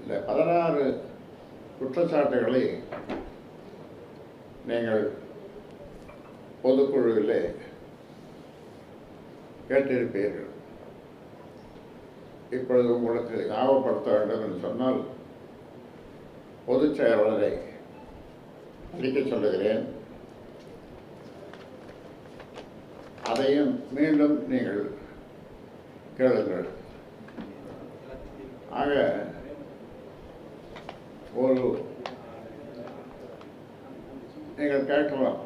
இந்த 16 குற்றச்சாட்டுகளை நீங்கள் பொதுக்குழுவிலே கேட்டிருப்பீர்கள். இப்பொழுது உங்களுக்கு ஞாபகப்படுத்த வேண்டும் என்று சொன்னால் பொதுச் செயலாளரை அளிக்க சொல்லுகிறேன். அதையும் மீண்டும் நீங்கள் கேளுங்கள். ஆக ஒரு நீங்கள் கேட்கலாம்,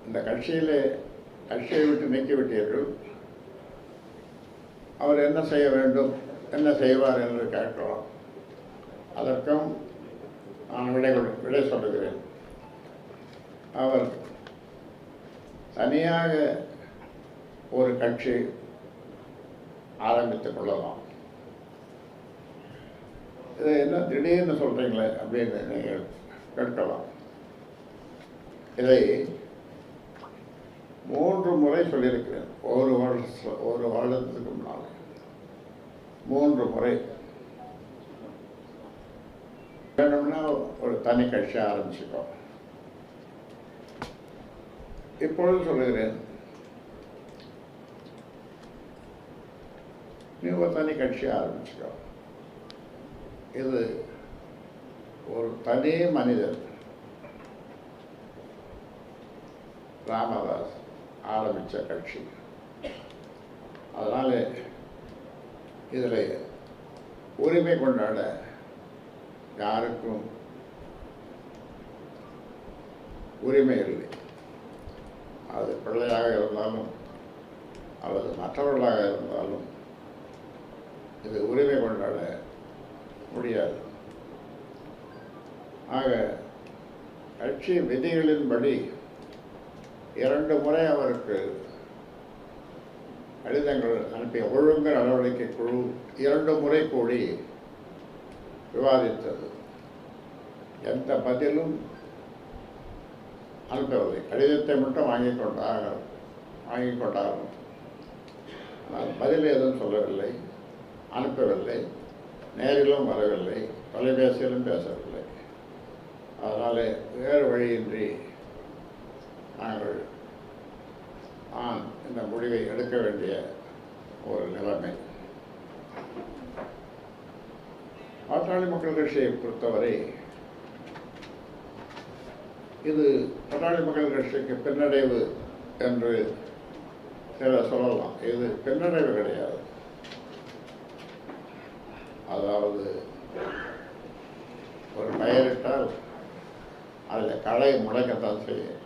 இந்த கட்சியை விட்டு நீக்கிவிட்டீர்கள், அவர் என்ன செய்ய வேண்டும், என்ன செய்வார் என்று கேட்கலாம். அதற்கும் நான் விடை சொல்லுகிறேன். அவர் தனியாக ஒரு கட்சி ஆரம்பித்துக் கொள்ளலாம். இதை என்ன திடீர்னு சொல்கிறீங்களே அப்படின்னு நீங்கள் கேட்கலாம். இதை 3 முறை சொல்லியிருக்கிறேன். ஒரு வருடத்துக்கு முன்னால் 3 முறை. வேணும்னா ஒரு தனி கட்சி ஆரம்பிச்சுக்கோ. இப்பொழுது சொல்லுகிறேன், நீ ஒரு தனி கட்சி ஆரம்பிச்சுக்கோ. இது ஒரு தனி மனிதர் ராமதாஸ் ஆரம்பித்த கட்சி. அதனால் இதில் உரிமை கொண்டாட யாருக்கும் உரிமை இல்லை. அது பிள்ளையாக இருந்தாலும் அல்லது மற்றவர்களாக இருந்தாலும் இது உரிமை கொண்டாட முடியாது. ஆக கட்சி விதிகளின்படி 2 முறை அவருக்கு கடிதங்கள் அனுப்பிய ஒழுங்கு நடவடிக்கை குழு 2 முறை கூடி விவாதித்தது. எந்த பதிலும் அனுப்பவில்லை. கடிதத்தை மட்டும் வாங்கிக் கொண்டார்கள். ஆனால் பதில் எதுவும் சொல்லவில்லை, அனுப்பவில்லை, நேரிலும் வரவில்லை, தொலைபேசியிலும் பேசவில்லை. அதனால் வேறு வழியின்றி நாங்கள் இந்த முடிவை எடுக்க வேண்டிய ஒரு நிலைமை. பாட்டாளி மக்கள் கட்சியை பொறுத்தவரை இது பாட்டாளி மக்கள் கட்சிக்கு பின்னடைவு என்று சிலர் சொல்லலாம். இது பின்னடைவு கிடையாது. அதாவது ஒரு பெயரிட்டால் அதில் களை முளைக்கத்தான் செய்யும்.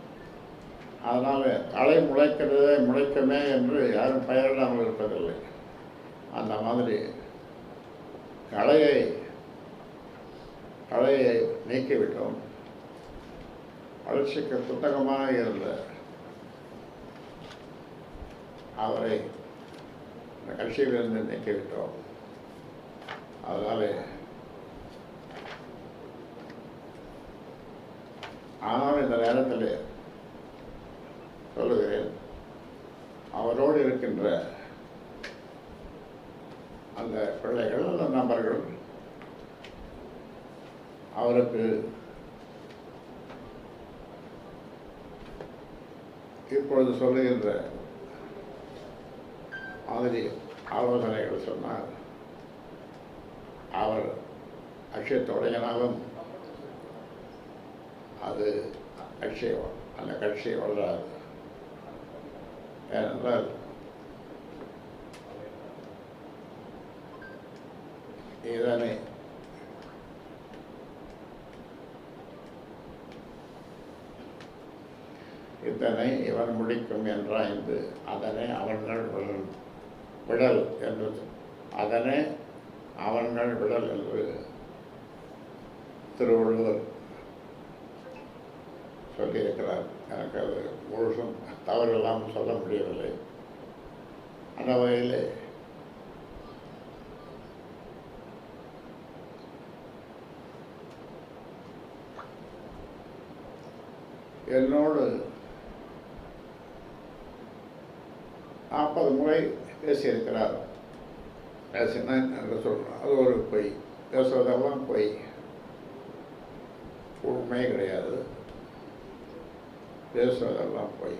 அதனால் களை முளைக்குமே என்று யாரும் பெயரிடாமல் இருப்பதில்லை. அந்த மாதிரி களையை நீக்கிவிட்டோம். வளர்ச்சிக்கு புத்தகமாக இருந்த அவரை இந்த கட்சியிலிருந்து நீக்கிவிட்டோம். அதனால் ஆனால் இந்த நேரத்தில் சொல்லுகிறேன், அவரோடு இருக்கின்ற அந்த பிள்ளைகள் அந்த நபர்கள் அவருக்கு இப்பொழுது சொல்லுகின்ற மாதிரி ஆலோசனைகள் சொன்னார். அவர் கட்சியை தொடங்கினாலும் அது அந்த கட்சி வளராது. ஏனென்றால் இதனை இவன் முடிக்கும் என்றாய்ந்து அதனை அவர்கள் விடல் என்று திருவள்ளுவர் சொல்லியிருக்கிறார். எனக்கு அது முழுசும் தவறெல்லாம் சொல்ல முடியவில்லை. அந்த வகையில் என்னோடு 40 முறை பேசியிருக்கிறார். என்ன சொல்கிறோம், அது ஒரு பொய். பேசுவதெல்லாம் பொய், உண்மை கிடையாது. பேசுவதெல்லாம் பொய்.